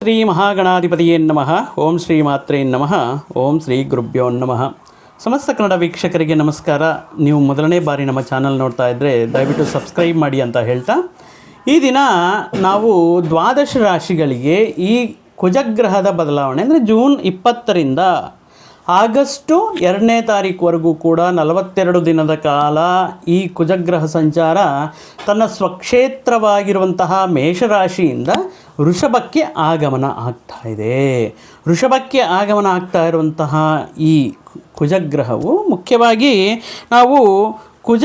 ಶ್ರೀ ಮಹಾಗಣಾಧಿಪತಿಯೇ ನಮಃ. ಓಂ ಶ್ರೀ ಮಾತ್ರೇ ನಮಃ. ಓಂ ಶ್ರೀ ಗುರುಭ್ಯೋ ನಮಃ. ಸಮಸ್ತ ಕನ್ನಡ ವೀಕ್ಷಕರಿಗೆ ನಮಸ್ಕಾರ. ನೀವು ಮೊದಲನೇ ಬಾರಿ ನಮ್ಮ ಚಾನಲ್ ನೋಡ್ತಾ ಇದ್ದರೆ ದಯವಿಟ್ಟು ಸಬ್ಸ್ಕ್ರೈಬ್ ಮಾಡಿ ಅಂತ ಹೇಳ್ತಾ, ಈ ದಿನ ನಾವು ದ್ವಾದಶ ರಾಶಿಗಳಿಗೆ ಈ ಕುಜಗ್ರಹದ ಬದಲಾವಣೆ ಅಂದರೆ ಜೂನ್ 20ರಿಂದ ಆಗಸ್ಟು 2ನೇ ತಾರೀಕುವರೆಗೂ ಕೂಡ 42 ದಿನದ ಕಾಲ ಈ ಕುಜಗ್ರಹ ಸಂಚಾರ ತನ್ನ ಸ್ವಕ್ಷೇತ್ರವಾಗಿರುವಂತಹ ಮೇಷರಾಶಿಯಿಂದ ವೃಷಭಕ್ಕೆ ಆಗಮನ ಆಗ್ತಾ ಇದೆ. ವೃಷಭಕ್ಕೆ ಆಗಮನ ಆಗ್ತಾ ಇರುವಂತಹ ಈ ಕುಜಗ್ರಹವು ಮುಖ್ಯವಾಗಿ ನಾವು ಕುಜ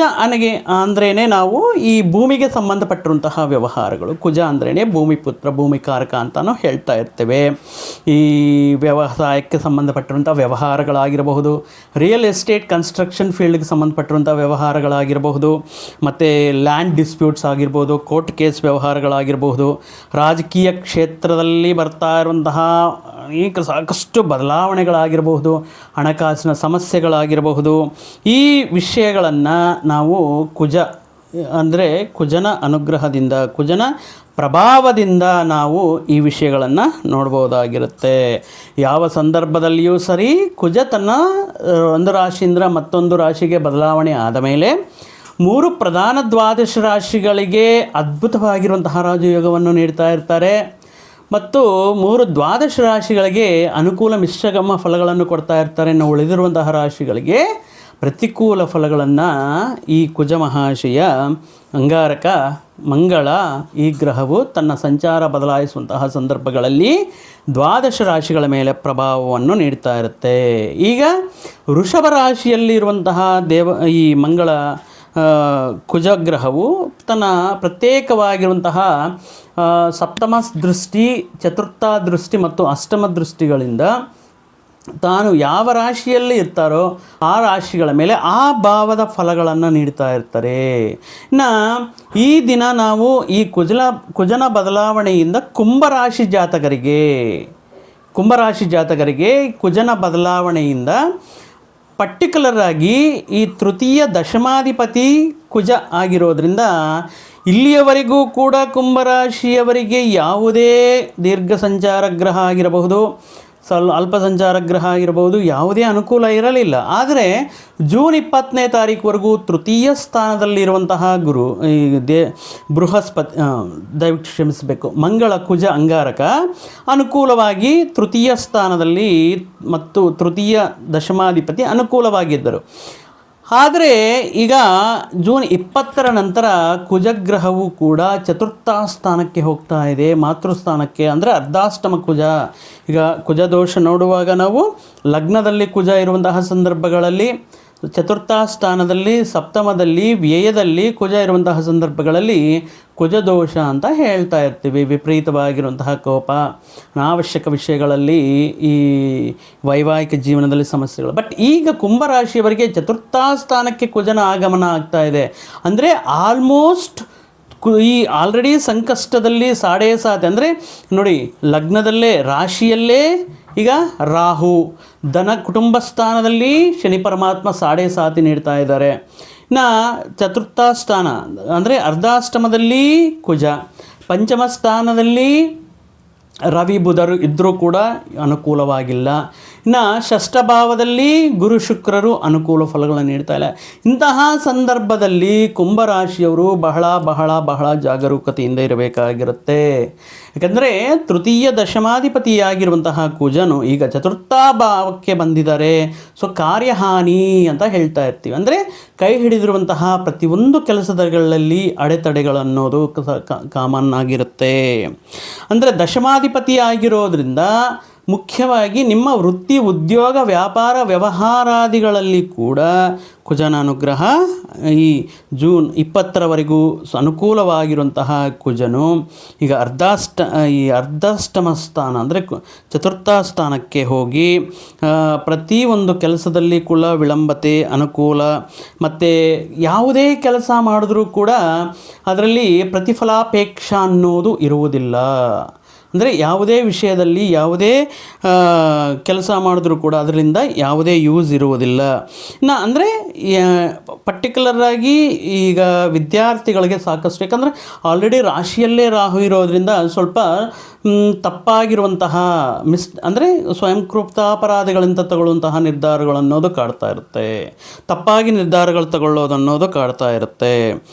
ಅಂದ್ರೇ ನಾವು ಈ ಭೂಮಿಗೆ ಸಂಬಂಧಪಟ್ಟಿರುವಂತಹ ವ್ಯವಹಾರಗಳು. ಕುಜ ಅಂದ್ರೇ ಭೂಮಿಪುತ್ರ, ಭೂಮಿಕಾರಕ ಅಂತಲೂ ಹೇಳ್ತಾ ಇರ್ತೇವೆ. ಈ ವ್ಯವಸಾಯಕ್ಕೆ ಸಂಬಂಧಪಟ್ಟಿರುವಂಥ ವ್ಯವಹಾರಗಳಾಗಿರಬಹುದು, ರಿಯಲ್ ಎಸ್ಟೇಟ್ ಕನ್ಸ್ಟ್ರಕ್ಷನ್ ಫೀಲ್ಡ್ಗೆ ಸಂಬಂಧಪಟ್ಟಿರುವಂಥ ವ್ಯವಹಾರಗಳಾಗಿರಬಹುದು, ಮತ್ತು ಲ್ಯಾಂಡ್ ಡಿಸ್ಪ್ಯೂಟ್ಸ್ ಆಗಿರ್ಬೋದು, ಕೋರ್ಟ್ ಕೇಸ್ ವ್ಯವಹಾರಗಳಾಗಿರಬಹುದು, ರಾಜಕೀಯ ಕ್ಷೇತ್ರದಲ್ಲಿ ಬರ್ತಾ ಇರುವಂತಹ ಅನೇಕ ಸಾಕಷ್ಟು ಬದಲಾವಣೆಗಳಾಗಿರಬಹುದು, ಹಣಕಾಸಿನ ಸಮಸ್ಯೆಗಳಾಗಿರಬಹುದು. ಈ ವಿಷಯಗಳನ್ನು ನಾವು ಕುಜನ ಅನುಗ್ರಹದಿಂದ, ಕುಜನ ಪ್ರಭಾವದಿಂದ ನಾವು ಈ ವಿಷಯಗಳನ್ನು ನೋಡ್ಬೋದಾಗಿರುತ್ತೆ. ಯಾವ ಸಂದರ್ಭದಲ್ಲಿಯೂ ಸರಿ ಕುಜ ತನ್ನ ಒಂದು ರಾಶಿಯಿಂದ ಮತ್ತೊಂದು ರಾಶಿಗೆ ಬದಲಾವಣೆ ಆದ ಮೇಲೆ 3 ಪ್ರಧಾನ ದ್ವಾದಶ ರಾಶಿಗಳಿಗೆ ಅದ್ಭುತವಾಗಿರುವಂತಹ ರಾಜಯೋಗವನ್ನು ನೀಡ್ತಾ ಇರ್ತಾರೆ ಮತ್ತು 3 ದ್ವಾದಶ ರಾಶಿಗಳಿಗೆ ಅನುಕೂಲ ಮಿಶ್ರಗಮ ಫಲಗಳನ್ನು ಕೊಡ್ತಾ ಇರ್ತಾರೆ. ಇನ್ನು ಉಳಿದಿರುವಂತಹ ರಾಶಿಗಳಿಗೆ ಪ್ರತಿಕೂಲ ಫಲಗಳನ್ನು ಈ ಕುಜ ಮಹಾಶಯ ಅಂಗಾರಕ ಮಂಗಳ ಈ ಗ್ರಹವು ತನ್ನ ಸಂಚಾರ ಬದಲಾಯಿಸುವಂತಹ ಸಂದರ್ಭಗಳಲ್ಲಿ ದ್ವಾದಶ ರಾಶಿಗಳ ಮೇಲೆ ಪ್ರಭಾವವನ್ನು ನೀಡ್ತಾ ಇರುತ್ತೆ. ಈಗ ವೃಷಭ ರಾಶಿಯಲ್ಲಿರುವಂತಹ ಈ ಮಂಗಳ ಕುಜಗ್ರಹವು ತನ್ನ ಪ್ರತ್ಯೇಕವಾಗಿರುವಂತಹ ಸಪ್ತಮ ದೃಷ್ಟಿ, ಚತುರ್ಥ ದೃಷ್ಟಿ ಮತ್ತು ಅಷ್ಟಮ ದೃಷ್ಟಿಗಳಿಂದ ತಾನು ಯಾವ ರಾಶಿಯಲ್ಲಿ ಇರ್ತಾರೋ ಆ ರಾಶಿಗಳ ಮೇಲೆ ಆ ಭಾವದ ಫಲಗಳನ್ನು ನೀಡ್ತಾ ಇರ್ತಾರೆ. ಇನ್ನು ಈ ದಿನ ನಾವು ಈ ಕುಜನ ಬದಲಾವಣೆಯಿಂದ ಕುಂಭರಾಶಿ ಜಾತಕರಿಗೆ ಕುಜನ ಬದಲಾವಣೆಯಿಂದ ಪರ್ಟಿಕ್ಯುಲರ್ ಆಗಿ ಈ ತೃತೀಯ ದಶಮಾಧಿಪತಿ ಕುಜ ಆಗಿರೋದ್ರಿಂದ ಇಲ್ಲಿಯವರೆಗೂ ಕೂಡ ಕುಂಭರಾಶಿಯವರಿಗೆ ಯಾವುದೇ ದೀರ್ಘ ಸಂಚಾರ ಗ್ರಹ ಆಗಿರಬಹುದು, ಅಲ್ಪ ಸಂಚಾರ ಗ್ರಹ ಆಗಿರಬಹುದು, ಯಾವುದೇ ಅನುಕೂಲ ಇರಲಿಲ್ಲ. ಆದರೆ ಜೂನ್ 20ನೇ ತಾರೀಕುವರೆಗೂ ತೃತೀಯ ಸ್ಥಾನದಲ್ಲಿರುವಂತಹ ಗುರು ಬೃಹಸ್ಪತಿ, ದಯವಿಟ್ಟು ಕ್ಷಮಿಸಬೇಕು, ಮಂಗಳ ಕುಜ ಅಂಗಾರಕ ಅನುಕೂಲವಾಗಿ ತೃತೀಯ ಸ್ಥಾನದಲ್ಲಿ ಮತ್ತು ತೃತೀಯ ದಶಮಾಧಿಪತಿ ಅನುಕೂಲವಾಗಿದ್ದರು. ಆದರೆ ಈಗ ಜೂನ್ 20ರ ನಂತರ ಕುಜಗ್ರಹವು ಕೂಡ ಚತುರ್ಥ ಸ್ಥಾನಕ್ಕೆ ಹೋಗ್ತಾ ಇದೆ, ಮಾತೃಸ್ಥಾನಕ್ಕೆ. ಅಂದರೆ ಅರ್ಧಾಷ್ಟಮ ಕುಜ. ಈಗ ಕುಜ ದೋಷ ನೋಡುವಾಗ ನಾವು ಲಗ್ನದಲ್ಲಿ ಕುಜ ಇರುವಂತಹ ಸಂದರ್ಭಗಳಲ್ಲಿ, ಚತುರ್ಥ ಸ್ಥಾನದಲ್ಲಿ, ಸಪ್ತಮದಲ್ಲಿ, ವ್ಯಯದಲ್ಲಿ ಕುಜ ಇರುವಂತಹ ಸಂದರ್ಭಗಳಲ್ಲಿ ಕುಜ ದೋಷ ಅಂತ ಹೇಳ್ತಾ ಇರ್ತೀವಿ. ವಿಪರೀತವಾಗಿರುವಂತಹ ಕೋಪ, ಅನಾವಶ್ಯಕ ವಿಷಯಗಳಲ್ಲಿ, ಈ ವೈವಾಹಿಕ ಜೀವನದಲ್ಲಿ ಸಮಸ್ಯೆಗಳು. ಬಟ್ ಈಗ ಕುಂಭರಾಶಿಯವರಿಗೆ ಚತುರ್ಥ ಸ್ಥಾನಕ್ಕೆ ಕುಜನ ಆಗಮನ ಆಗ್ತಾ ಇದೆ. ಅಂದರೆ ಆಲ್ಮೋಸ್ಟ್ ಈ ಆಲ್ರೆಡಿ ಸಂಕಷ್ಟದಲ್ಲಿ 7.5 ಅಂದರೆ ನೋಡಿ, ಲಗ್ನದಲ್ಲೇ ರಾಶಿಯಲ್ಲೇ ಈಗ ರಾಹು, ಕುಟುಂಬ ಸ್ಥಾನದಲ್ಲಿ ಶನಿ ಪರಮಾತ್ಮ 7.5 ನೀಡ್ತಾ ಇದ್ದಾರೆ. ಇನ್ನು ಚತುರ್ಥ ಸ್ಥಾನ ಅಂದರೆ ಅರ್ಧಾಷ್ಟಮದಲ್ಲಿ ಕುಜ, ಪಂಚಮ ಸ್ಥಾನದಲ್ಲಿ ರವಿ ಬುಧರು ಇದ್ದರೂ ಕೂಡ ಅನುಕೂಲವಾಗಿಲ್ಲ. ಇನ್ನು ಷಷ್ಠ ಭಾವದಲ್ಲಿ ಗುರು ಶುಕ್ರರು ಅನುಕೂಲ ಫಲಗಳನ್ನು ನೀಡ್ತಾ ಇಲ್ಲ. ಇಂತಹ ಸಂದರ್ಭದಲ್ಲಿ ಕುಂಭರಾಶಿಯವರು ಬಹಳ ಜಾಗರೂಕತೆಯಿಂದ ಇರಬೇಕಾಗಿರುತ್ತೆ. ಯಾಕಂದರೆ ತೃತೀಯ ದಶಮಾಧಿಪತಿಯಾಗಿರುವಂತಹ ಕುಜನು ಈಗ ಚತುರ್ಥ ಭಾವಕ್ಕೆ ಬಂದಿದ್ದಾರೆ. ಸೊ ಕಾರ್ಯಹಾನಿ ಅಂತ ಹೇಳ್ತಾ ಇರ್ತೀವಿ. ಅಂದರೆ ಕೈ ಹಿಡಿದಿರುವಂತಹ ಪ್ರತಿಯೊಂದು ಕೆಲಸಗಳಲ್ಲಿ ಅಡೆತಡೆಗಳನ್ನೋದು ಕಾಮನ್ ಆಗಿರುತ್ತೆ. ಅಂದರೆ ದಶಮಾಧಿಪತಿ ಆಗಿರೋದ್ರಿಂದ ಮುಖ್ಯವಾಗಿ ನಿಮ್ಮ ವೃತ್ತಿ, ಉದ್ಯೋಗ, ವ್ಯಾಪಾರ, ವ್ಯವಹಾರಾದಿಗಳಲ್ಲಿ ಕೂಡ ಕುಜನ ಅನುಗ್ರಹ ಈ ಜೂನ್ 20ರವರೆಗೂ ಅನುಕೂಲವಾಗಿರುವಂತಹ ಕುಜನು ಈಗ ಅರ್ಧಾಷ್ಟಮ ಸ್ಥಾನ ಅಂದರೆ ಚತುರ್ಥ ಸ್ಥಾನಕ್ಕೆ ಹೋಗಿ ಪ್ರತಿಯೊಂದು ಕೆಲಸದಲ್ಲಿ ಕೂಡ ವಿಳಂಬತೆ, ಅನುಕೂಲ, ಮತ್ತು ಯಾವುದೇ ಕೆಲಸ ಮಾಡಿದ್ರೂ ಕೂಡ ಅದರಲ್ಲಿ ಪ್ರತಿಫಲಾಪೇಕ್ಷ ಅನ್ನೋದು ಇರುವುದಿಲ್ಲ. ಅಂದರೆ ಯಾವುದೇ ವಿಷಯದಲ್ಲಿ ಯಾವುದೇ ಕೆಲಸ ಮಾಡಿದ್ರೂ ಕೂಡ ಅದರಿಂದ ಯಾವುದೇ ಯೂಸ್ ಇರುವುದಿಲ್ಲ. ಇನ್ನು ಅಂದರೆ ಪರ್ಟಿಕ್ಯುಲರಾಗಿ ಈಗ ವಿದ್ಯಾರ್ಥಿಗಳಿಗೆ ಸಾಕಷ್ಟು, ಯಾಕಂದರೆ ಆಲ್ರೆಡಿ ರಾಶಿಯಲ್ಲೇ ರಾಹು ಇರೋದರಿಂದ ಸ್ವಲ್ಪ ತಪ್ಪಾಗಿರುವಂತಹ ಅಂದರೆ ಸ್ವಯಂಕೃತಾಪರಾಧಿಗಳಿಂದ ತಗೊಳ್ಳುವಂತಹ ನಿರ್ಧಾರಗಳನ್ನೋದು ಕಾಡ್ತಾ ಇರುತ್ತೆ, ತಪ್ಪಾಗಿ ನಿರ್ಧಾರಗಳು ತಗೊಳ್ಳೋದನ್ನೋದು ಕಾಡ್ತಾ ಇರುತ್ತೆ.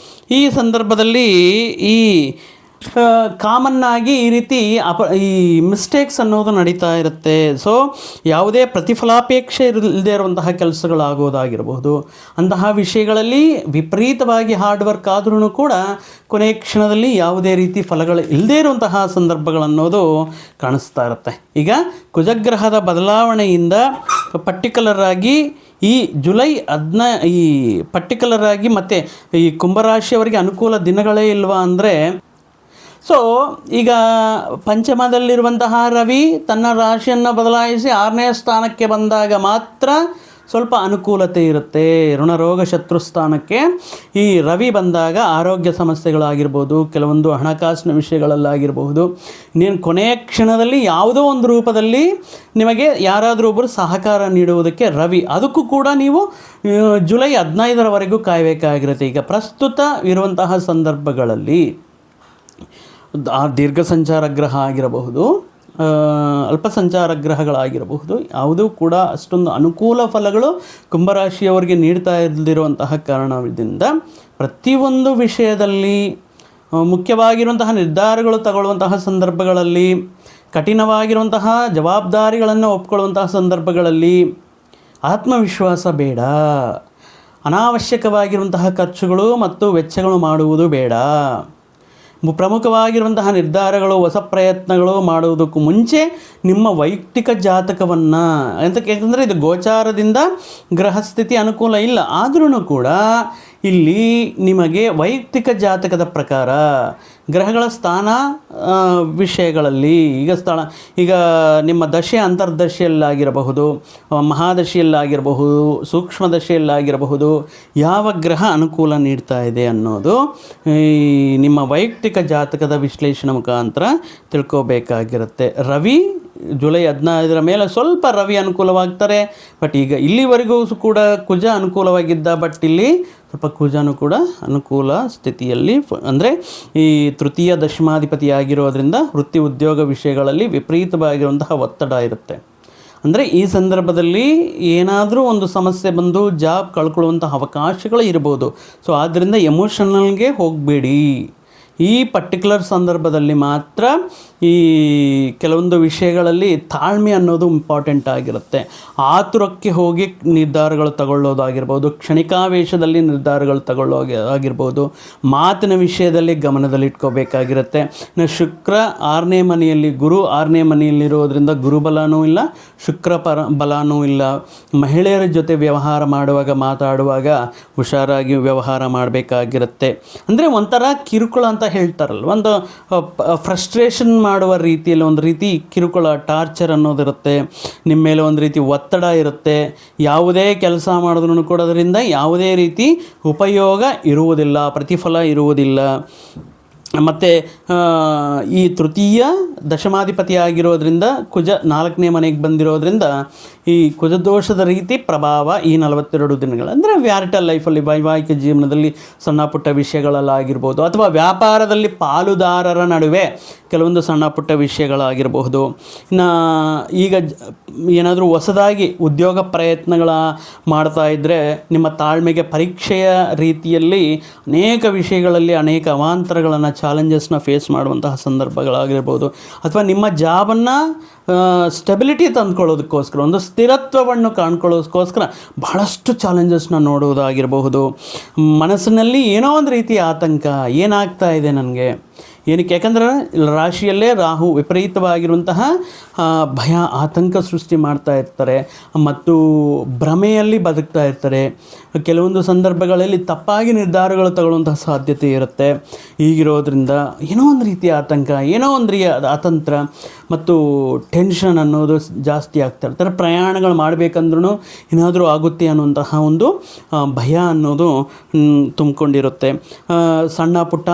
ಈ ಸಂದರ್ಭದಲ್ಲಿ ಈ ಕಾಮನ್ನಾಗಿ ಈ ರೀತಿ ಈ ಮಿಸ್ಟೇಕ್ಸ್ ಅನ್ನೋದು ನಡೀತಾ ಇರುತ್ತೆ. ಸೊ ಯಾವುದೇ ಪ್ರತಿಫಲಾಪೇಕ್ಷೆ ಇಲ್ಲದೇ ಇರುವಂತಹ ಕೆಲಸಗಳಾಗೋದಾಗಿರಬಹುದು, ಅಂತಹ ವಿಷಯಗಳಲ್ಲಿ ವಿಪರೀತವಾಗಿ ಹಾರ್ಡ್ ವರ್ಕ್ ಆದ್ರೂ ಕೂಡ ಕೊನೆಯ ಕ್ಷಣದಲ್ಲಿ ಯಾವುದೇ ರೀತಿ ಫಲಗಳು ಇಲ್ಲದೇ ಇರುವಂತಹ ಸಂದರ್ಭಗಳನ್ನೋದು ಕಾಣಿಸ್ತಾ ಇರುತ್ತೆ. ಈಗ ಕುಜಗ್ರಹದ ಬದಲಾವಣೆಯಿಂದ ಪರ್ಟಿಕ್ಯುಲರ್ ಆಗಿ ಈ ಜುಲೈ ಈ ಪರ್ಟಿಕ್ಯುಲರ್ ಆಗಿ ಮತ್ತು ಈ ಕುಂಭರಾಶಿಯವರಿಗೆ ಅನುಕೂಲ ದಿನಗಳೇ ಇಲ್ವಾ ಅಂದರೆ, ಸೊ ಈಗ ಪಂಚಮದಲ್ಲಿರುವಂತಹ ರವಿ ತನ್ನ ರಾಶಿಯನ್ನು ಬದಲಾಯಿಸಿ 6ನೇ ಸ್ಥಾನಕ್ಕೆ ಬಂದಾಗ ಮಾತ್ರ ಸ್ವಲ್ಪ ಅನುಕೂಲತೆ ಇರುತ್ತೆ. ಋಣರೋಗ ಶತ್ರು ಸ್ಥಾನಕ್ಕೆ ಈ ರವಿ ಬಂದಾಗ ಆರೋಗ್ಯ ಸಮಸ್ಯೆಗಳಾಗಿರ್ಬೋದು, ಕೆಲವೊಂದು ಹಣಕಾಸಿನ ವಿಷಯಗಳಲ್ಲಾಗಿರಬಹುದು, ನೀನು ಕೊನೆಯ ಕ್ಷಣದಲ್ಲಿ ಯಾವುದೋ ಒಂದು ರೂಪದಲ್ಲಿ ನಿಮಗೆ ಯಾರಾದರೂ ಒಬ್ಬರು ಸಹಕಾರ ನೀಡುವುದಕ್ಕೆ ರವಿ, ಅದಕ್ಕೂ ಕೂಡ ನೀವು ಜುಲೈ 15ರವರೆಗೂ ಕಾಯಬೇಕಾಗಿರುತ್ತೆ. ಈಗ ಪ್ರಸ್ತುತ ಇರುವಂತಹ ಸಂದರ್ಭಗಳಲ್ಲಿ ದೀರ್ಘ ಸಂಚಾರ ಗ್ರಹ ಆಗಿರಬಹುದು, ಅಲ್ಪ ಸಂಚಾರ ಗ್ರಹಗಳಾಗಿರಬಹುದು, ಯಾವುದೂ ಕೂಡ ಅಷ್ಟೊಂದು ಅನುಕೂಲ ಫಲಗಳು ಕುಂಭರಾಶಿಯವರಿಗೆ ನೀಡ್ತಾ ಇಲ್ಲದಿರುವಂತಹ ಕಾರಣದಿಂದ ಪ್ರತಿಯೊಂದು ವಿಷಯದಲ್ಲಿ ಮುಖ್ಯವಾಗಿರುವಂತಹ ನಿರ್ಧಾರಗಳು ತಗೊಳ್ಳುವಂತಹ ಸಂದರ್ಭಗಳಲ್ಲಿ, ಕಠಿಣವಾಗಿರುವಂತಹ ಜವಾಬ್ದಾರಿಗಳನ್ನು ಒಪ್ಕೊಳ್ಳುವಂತಹ ಸಂದರ್ಭಗಳಲ್ಲಿ ಆತ್ಮವಿಶ್ವಾಸ ಬೇಡ, ಅನಾವಶ್ಯಕವಾಗಿರುವಂತಹ ಖರ್ಚುಗಳು ಮತ್ತು ವೆಚ್ಚಗಳು ಮಾಡುವುದು ಬೇಡ. ಪ್ರಮುಖವಾಗಿರುವಂತಹ ನಿರ್ಧಾರಗಳು, ಹೊಸ ಪ್ರಯತ್ನಗಳು ಮಾಡುವುದಕ್ಕೂ ಮುಂಚೆ ನಿಮ್ಮ ವೈಯಕ್ತಿಕ ಜಾತಕವನ್ನು, ಯಾಕಂದರೆ ಇದು ಗೋಚಾರದಿಂದ ಗ್ರಹಸ್ಥಿತಿ ಅನುಕೂಲ ಇಲ್ಲ, ಆದ್ರೂ ಕೂಡ ಇಲ್ಲಿ ನಿಮಗೆ ವೈಯಕ್ತಿಕ ಜಾತಕದ ಪ್ರಕಾರ ಗ್ರಹಗಳ ಸ್ಥಾನ ವಿಷಯಗಳಲ್ಲಿ ಈಗ ನಿಮ್ಮ ದಶೆ ಅಂತರ್ದಶೆಯಲ್ಲಾಗಿರಬಹುದು, ಮಹಾದಶೆಯಲ್ಲಾಗಿರಬಹುದು, ಸೂಕ್ಷ್ಮ ದಶೆಯಲ್ಲಾಗಿರಬಹುದು, ಯಾವ ಗ್ರಹ ಅನುಕೂಲ ನೀಡ್ತಾ ಇದೆ ಅನ್ನೋದು ನಿಮ್ಮ ವೈಯಕ್ತಿಕ ಜಾತಕದ ವಿಶ್ಲೇಷಣೆ ಮುಖಾಂತರ ತಿಳ್ಕೋಬೇಕಾಗಿರುತ್ತೆ. ರವಿ ಜುಲೈ 15ರ ಮೇಲೆ ಸ್ವಲ್ಪ ರವಿ ಅನುಕೂಲವಾಗ್ತಾರೆ, ಬಟ್ ಈಗ ಇಲ್ಲಿವರೆಗೂ ಕೂಡ ಕುಜ ಅನುಕೂಲವಾಗಿದ್ದ, ಬಟ್ ಇಲ್ಲಿ ಸ್ವಲ್ಪ ಕುಜನೂ ಕೂಡ ಅನುಕೂಲ ಸ್ಥಿತಿಯಲ್ಲಿ, ಅಂದರೆ ಈ ತೃತೀಯ ದಶಮಾಧಿಪತಿ ಆಗಿರೋದ್ರಿಂದ ವೃತ್ತಿ ಉದ್ಯೋಗ ವಿಷಯಗಳಲ್ಲಿ ವಿಪರೀತವಾಗಿರುವಂತಹ ಒತ್ತಡ ಇರುತ್ತೆ. ಅಂದರೆ ಈ ಸಂದರ್ಭದಲ್ಲಿ ಏನಾದರೂ ಒಂದು ಸಮಸ್ಯೆ ಬಂದು ಜಾಬ್ ಕಳ್ಕೊಳ್ಳುವಂಥ ಅವಕಾಶಗಳು ಇರ್ಬೋದು. ಸೊ ಆದ್ದರಿಂದ ಎಮೋಷನಲ್ಗೆ ಹೋಗಬೇಡಿ. ಈ ಪರ್ಟಿಕ್ಯುಲರ್ ಸಂದರ್ಭದಲ್ಲಿ ಮಾತ್ರ ಈ ಕೆಲವೊಂದು ವಿಷಯಗಳಲ್ಲಿ ತಾಳ್ಮೆ ಅನ್ನೋದು ಇಂಪಾರ್ಟೆಂಟ್ ಆಗಿರುತ್ತೆ. ಆತುರಕ್ಕೆ ಹೋಗಿ ನಿರ್ಧಾರಗಳು ತಗೊಳ್ಳೋದಾಗಿರ್ಬೋದು, ಕ್ಷಣಿಕಾವೇಶದಲ್ಲಿ ನಿರ್ಧಾರಗಳು ಆಗಿರ್ಬೋದು, ಮಾತಿನ ವಿಷಯದಲ್ಲಿ ಗಮನದಲ್ಲಿಟ್ಕೋಬೇಕಾಗಿರುತ್ತೆ. ಶುಕ್ರ 6ನೇ ಮನೆಯಲ್ಲಿ, ಗುರು 6ನೇ ಮನೆಯಲ್ಲಿರೋದ್ರಿಂದ ಗುರುಬಲನೂ ಇಲ್ಲ, ಶುಕ್ರ ಬಲನೂ ಇಲ್ಲ. ಮಹಿಳೆಯರ ಜೊತೆ ವ್ಯವಹಾರ ಮಾತಾಡುವಾಗ ಹುಷಾರಾಗಿ ವ್ಯವಹಾರ ಮಾಡಬೇಕಾಗಿರುತ್ತೆ. ಅಂದರೆ ಒಂಥರ ಕಿರುಕುಳ ಅಂತ ಹೇಳ್ತಾರಲ್ಲ, ಒಂದು ಫ್ರಸ್ಟ್ರೇಷನ್ ಮಾಡುವ ರೀತಿಯಲ್ಲಿ ಒಂದು ರೀತಿ ಕಿರುಕುಳ, ಟಾರ್ಚರ್ ಅನ್ನೋದಿರುತ್ತೆ, ನಿಮ್ಮ ಮೇಲೆ ಒಂದು ರೀತಿ ಒತ್ತಡ ಇರುತ್ತೆ. ಯಾವುದೇ ಕೆಲಸ ಮಾಡಿದ್ರೂ ಕೂಡ ಅದರಿಂದ ಯಾವುದೇ ರೀತಿ ಉಪಯೋಗ ಇರುವುದಿಲ್ಲ, ಪ್ರತಿಫಲ ಇರುವುದಿಲ್ಲ. ಮತ್ತು ಈ ತೃತೀಯ ದಶಮಾಧಿಪತಿ ಆಗಿರೋದ್ರಿಂದ ಕುಜ 4ನೇ ಮನೆಗೆ ಬಂದಿರೋದ್ರಿಂದ ಈ ಕುಜದೋಷದ ರೀತಿ ಪ್ರಭಾವ ಈ 42 ದಿನಗಳು, ಅಂದರೆ ವ್ಯಾರಿಟಲ್ ಲೈಫಲ್ಲಿ, ವೈವಾಹಿಕ ಜೀವನದಲ್ಲಿ ಸಣ್ಣ ಪುಟ್ಟ ವಿಷಯಗಳಲ್ಲಾಗಿರ್ಬೋದು, ಅಥವಾ ವ್ಯಾಪಾರದಲ್ಲಿ ಪಾಲುದಾರರ ನಡುವೆ ಕೆಲವೊಂದು ಸಣ್ಣ ಪುಟ್ಟ ವಿಷಯಗಳಾಗಿರಬಹುದು. ಇನ್ನು ಈಗ ಏನಾದರೂ ಹೊಸದಾಗಿ ಉದ್ಯೋಗ ಪ್ರಯತ್ನಗಳ ಮಾಡ್ತಾ ಇದ್ದರೆ ನಿಮ್ಮ ತಾಳ್ಮೆಗೆ ಪರೀಕ್ಷೆಯ ರೀತಿಯಲ್ಲಿ ಅನೇಕ ವಿಷಯಗಳಲ್ಲಿ ಅನೇಕ ಅವಾಂತರಗಳನ್ನು, ಚಾಲೆಂಜಸ್ನ ಫೇಸ್ ಮಾಡುವಂತಹ ಸಂದರ್ಭಗಳಾಗಿರ್ಬೋದು, ಅಥವಾ ನಿಮ್ಮ ಜಾಬನ್ನು ಸ್ಟೆಬಿಲಿಟಿ ತಂದ್ಕೊಳ್ಳೋದಕ್ಕೋಸ್ಕರ, ಒಂದು ಸ್ಥಿರತ್ವವನ್ನು ಕಾಣ್ಕೊಳ್ಳೋದಕ್ಕೋಸ್ಕರ ಬಹಳಷ್ಟು ಚಾಲೆಂಜಸ್ನ ನೋಡುವುದಾಗಿರಬಹುದು. ಮನಸ್ಸಿನಲ್ಲಿ ಏನೋ ಒಂದು ರೀತಿ ಆತಂಕ, ಏನಾಗ್ತಾ ಇದೆ ನನಗೆ, ಏನಕ್ಕೆ, ಯಾಕಂದರೆ ರಾಶಿಯಲ್ಲೇ ರಾಹು ವಿಪರೀತವಾಗಿರುವಂತಹ ಭಯ, ಆತಂಕ ಸೃಷ್ಟಿ ಮಾಡ್ತಾ ಇರ್ತಾರೆ ಮತ್ತು ಭ್ರಮೆಯಲ್ಲಿ ಬದುಕ್ತಾ ಇರ್ತಾರೆ. ಕೆಲವೊಂದು ಸಂದರ್ಭಗಳಲ್ಲಿ ತಪ್ಪಾಗಿ ನಿರ್ಧಾರಗಳು ತಗೊಳ್ಳುವಂತಹ ಸಾಧ್ಯತೆ ಇರುತ್ತೆ. ಹೀಗಿರೋದ್ರಿಂದ ಏನೋ ಒಂದು ರೀತಿಯ ಆತಂಕ, ಏನೋ ಒಂದು ರೀತಿಯ ಅತಂತ್ರ ಮತ್ತು ಟೆನ್ಷನ್ ಅನ್ನೋದು ಜಾಸ್ತಿ ಆಗ್ತಾ ಇರ್ತಾರೆ. ಪ್ರಯಾಣಗಳು ಮಾಡಬೇಕಂದ್ರೂ ಏನಾದರೂ ಆಗುತ್ತೆ ಅನ್ನುವಂತಹ ಒಂದು ಭಯ ಅನ್ನೋದು ತುಂಬಿಕೊಂಡಿರುತ್ತೆ. ಸಣ್ಣ ಪುಟ್ಟ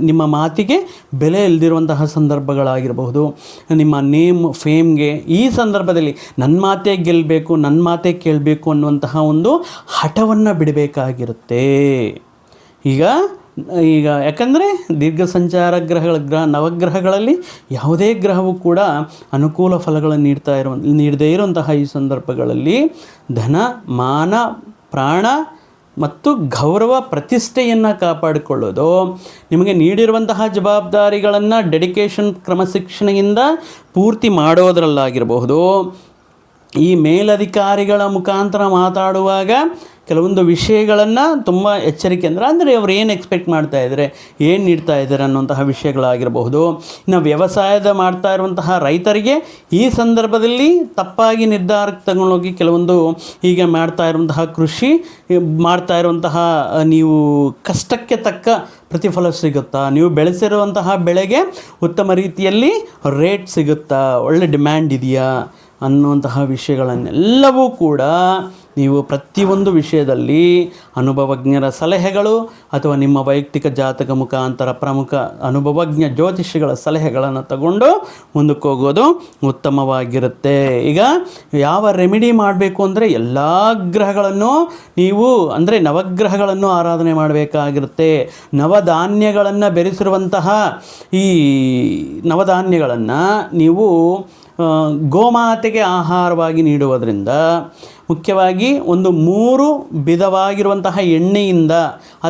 ನಿಮ್ಮ ಮಾತಿಗೆ ಬೆಲೆ ಇಲ್ಲದಿರುವಂತಹ ಸಂದರ್ಭಗಳಾಗಿರಬಹುದು. ನಿಮ್ಮ ನೇಮ್ ಫೇಮ್ಗೆ ಈ ಸಂದರ್ಭದಲ್ಲಿ ನನ್ನ ಮಾತೇ ಗೆಲ್ಲಬೇಕು, ನನ್ನ ಮಾತೇ ಕೇಳಬೇಕು ಅನ್ನುವಂತಹ ಒಂದು ಹಠವನ್ನು ಬಿಡಬೇಕಾಗಿರುತ್ತೆ. ಈಗ ಯಾಕಂದರೆ ದೀರ್ಘ ಸಂಚಾರ ನವಗ್ರಹಗಳಲ್ಲಿ ಯಾವುದೇ ಗ್ರಹವೂ ಕೂಡ ಅನುಕೂಲ ಫಲಗಳನ್ನು ನೀಡದೇ ಇರುವಂತಹ ಈ ಸಂದರ್ಭಗಳಲ್ಲಿ ಧನ, ಮಾನ, ಪ್ರಾಣ ಮತ್ತು ಗೌರವ ಪ್ರತಿಷ್ಠೆಯನ್ನು ಕಾಪಾಡಿಕೊಳ್ಳೋದು, ನಿಮಗೆ ನೀಡಿರುವಂತಹ ಜವಾಬ್ದಾರಿಗಳನ್ನು ಡೆಡಿಕೇಶನ್ ಕ್ರಮಶಿಕ್ಷಣೆಯಿಂದ ಪೂರ್ತಿ ಮಾಡೋದರಲ್ಲಾಗಿರಬಹುದು. ಈ ಮೇಲಧಿಕಾರಿಗಳ ಮುಖಾಂತರ ಮಾತಾಡುವಾಗ ಕೆಲವೊಂದು ವಿಷಯಗಳನ್ನು ತುಂಬ ಎಚ್ಚರಿಕೆ ಅಂದರೆ ಅವ್ರು ಏನು ಎಕ್ಸ್ಪೆಕ್ಟ್ ಮಾಡ್ತಾ ಇದ್ದಾರೆ, ಏನು ನೀಡ್ತಾ ಇದ್ದಾರೆ ಅನ್ನುವಂತಹ ವಿಷಯಗಳಾಗಿರಬಹುದು. ಇನ್ನು ವ್ಯವಸಾಯದ ಮಾಡ್ತಾ ಇರುವಂತಹ ರೈತರಿಗೆ ಈ ಸಂದರ್ಭದಲ್ಲಿ ತಪ್ಪಾಗಿ ನಿರ್ಧಾರಕ್ಕೆ ತಗೊಂಡೋಗಿ ಕೆಲವೊಂದು ಈಗ ಮಾಡ್ತಾ ಇರುವಂತಹ ಕೃಷಿ ಮಾಡ್ತಾ ಇರುವಂತಹ ನೀವು ಕಷ್ಟಕ್ಕೆ ತಕ್ಕ ಪ್ರತಿಫಲ ಸಿಗುತ್ತಾ, ನೀವು ಬೆಳೆಸಿರುವಂತಹ ಬೆಳೆಗೆ ಉತ್ತಮ ರೀತಿಯಲ್ಲಿ ರೇಟ್ ಸಿಗುತ್ತಾ, ಒಳ್ಳೆ ಡಿಮ್ಯಾಂಡ್ ಇದೆಯಾ ಅನ್ನುವಂತಹ ವಿಷಯಗಳನ್ನೆಲ್ಲವೂ ಕೂಡ ನೀವು ಪ್ರತಿಯೊಂದು ವಿಷಯದಲ್ಲಿ ಅನುಭವಜ್ಞರ ಸಲಹೆಗಳು ಅಥವಾ ನಿಮ್ಮ ವೈಯಕ್ತಿಕ ಜಾತಕ ಮುಖಾಂತರ ಪ್ರಮುಖ ಅನುಭವಜ್ಞ ಜ್ಯೋತಿಷಿಗಳ ಸಲಹೆಗಳನ್ನು ತಗೊಂಡು ಮುಂದಕ್ಕೆ ಹೋಗೋದು ಉತ್ತಮವಾಗಿರುತ್ತೆ. ಈಗ ಯಾವ ರೆಮಿಡಿ ಮಾಡಬೇಕು ಅಂದರೆ ಎಲ್ಲ ಗ್ರಹಗಳನ್ನು ನೀವು ಅಂದರೆ ನವಗ್ರಹಗಳನ್ನು ಆರಾಧನೆ ಮಾಡಬೇಕಾಗಿರುತ್ತೆ. ನವಧಾನ್ಯಗಳನ್ನು ಬೆರೆಸಿರುವಂತಹ ಈ ನವಧಾನ್ಯಗಳನ್ನು ನೀವು ಗೋಮಾತೆಗೆ ಆಹಾರವಾಗಿ ನೀಡುವುದರಿಂದ, ಮುಖ್ಯವಾಗಿ ಒಂದು 3 ವಿಧವಾಗಿರುವಂತಹ ಎಣ್ಣೆಯಿಂದ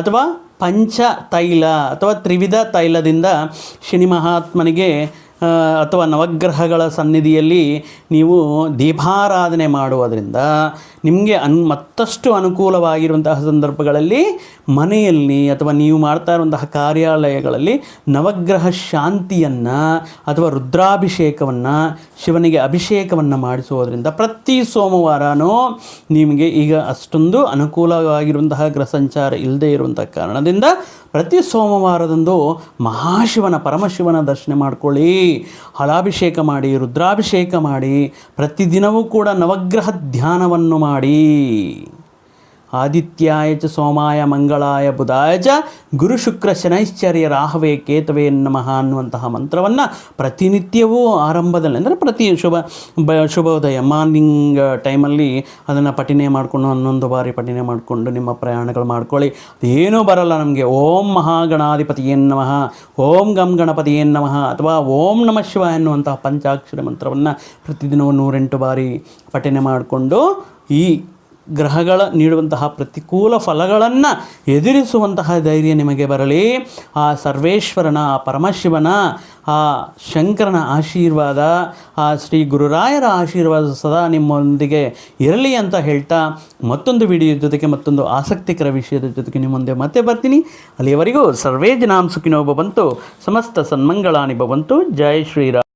ಅಥವಾ ಪಂಚ ತೈಲ ಅಥವಾ ತ್ರಿವಿಧ ತೈಲದಿಂದ ಶನಿ ಮಹಾತ್ಮನಿಗೆ ಅಥವಾ ನವಗ್ರಹಗಳ ಸನ್ನಿಧಿಯಲ್ಲಿ ನೀವು ದೀಪಾರಾಧನೆ ಮಾಡುವುದರಿಂದ ನಿಮಗೆ ಮತ್ತಷ್ಟು ಅನುಕೂಲವಾಗಿರುವಂತಹ ಸಂದರ್ಭಗಳಲ್ಲಿ ಮನೆಯಲ್ಲಿ ಅಥವಾ ನೀವು ಮಾಡ್ತಾ ಇರುವಂತಹ ಕಾರ್ಯಾಲಯಗಳಲ್ಲಿ ನವಗ್ರಹ ಶಾಂತಿಯನ್ನು ಅಥವಾ ರುದ್ರಾಭಿಷೇಕವನ್ನು, ಶಿವನಿಗೆ ಅಭಿಷೇಕವನ್ನು ಮಾಡಿಸುವುದರಿಂದ ಪ್ರತಿ ಸೋಮವಾರನೂ ನಿಮಗೆ ಈಗ ಅಷ್ಟೊಂದು ಅನುಕೂಲವಾಗಿರುವಂತಹ ಗ್ರಹ ಸಂಚಾರ ಇಲ್ಲದೇ ಇರುವಂಥ ಕಾರಣದಿಂದ ಪ್ರತಿ ಸೋಮವಾರದಂದು ಮಹಾಶಿವನ ಪರಮಶಿವನ ದರ್ಶನ ಮಾಡಿಕೊಳ್ಳಿ, ಹಲಾಭಿಷೇಕ ಮಾಡಿ, ರುದ್ರಾಭಿಷೇಕ ಮಾಡಿ, ಪ್ರತಿದಿನವೂ ಕೂಡ ನವಗ್ರಹ ಧ್ಯಾನವನ್ನು ಮಾಡಿ. ಆದಿತ್ಯಾಯ ಚ ಸೋಮಾಯ ಮಂಗಳಾಯ ಬುಧಾಯ ಚ ಗುರು ಶುಕ್ರ ಶನೈಶ್ಚರ್ಯ ರಾಹವೇ ಕೇತವೇ ನಮಃ ಅನ್ನುವಂತಹ ಮಂತ್ರವನ್ನು ಪ್ರತಿನಿತ್ಯವೂ ಆರಂಭದಲ್ಲಿ ಅಂದರೆ ಪ್ರತಿ ಶುಭೋದಯ ಮಾರ್ನಿಂಗ್ ಟೈಮಲ್ಲಿ ಅದನ್ನು ಪಠನೆ ಮಾಡಿಕೊಂಡು 11 ಬಾರಿ ಪಠನೆ ಮಾಡಿಕೊಂಡು ನಿಮ್ಮ ಪ್ರಯಾಣಗಳು ಮಾಡ್ಕೊಳ್ಳಿ. ಏನೂ ಬರಲ್ಲ ನಮಗೆ. ಓಂ ಮಹಾಗಣಾಧಿಪತಿಯೇ ನಮಃ, ಓಂ ಗಂ ಗಣಪತಿಯೇ ನಮಃ ಅಥವಾ ಓಂ ನಮಃ ಶಿವಾಯ ಎನ್ನುವಂತಹ ಪಂಚಾಕ್ಷರ ಮಂತ್ರವನ್ನು ಪ್ರತಿದಿನವೂ 108 ಬಾರಿ ಪಠನೆ ಮಾಡಿಕೊಂಡು ಈ ಗ್ರಹಗಳ ನೀಡುವಂತಹ ಪ್ರತಿಕೂಲ ಫಲಗಳನ್ನು ಎದುರಿಸುವಂತಹ ಧೈರ್ಯ ನಿಮಗೆ ಬರಲಿ. ಆ ಸರ್ವೇಶ್ವರನ, ಆ ಪರಮಶಿವನ, ಆ ಶಂಕರನ ಆಶೀರ್ವಾದ, ಆ ಶ್ರೀ ಗುರುರಾಯರ ಆಶೀರ್ವಾದ ಸದಾ ನಿಮ್ಮೊಂದಿಗೆ ಇರಲಿ ಅಂತ ಹೇಳ್ತಾ ಮತ್ತೊಂದು ವಿಡಿಯೋ ಜೊತೆಗೆ ಮತ್ತೊಂದು ಆಸಕ್ತಿಕರ ವಿಷಯದ ಜೊತೆಗೆ ನಿಮ್ಮ ಮುಂದೆ ಮತ್ತೆ ಬರ್ತೀನಿ. ಅಲ್ಲಿಯವರೆಗೂ ಸರ್ವೇ ಜನಾಂ ಸುಖಿನೋ ಭವಂತು, ಸಮಸ್ತ ಸನ್ಮಂಗಳಾನಿ ಭವಂತು. ಜೈ ಶ್ರೀರಾಮ್.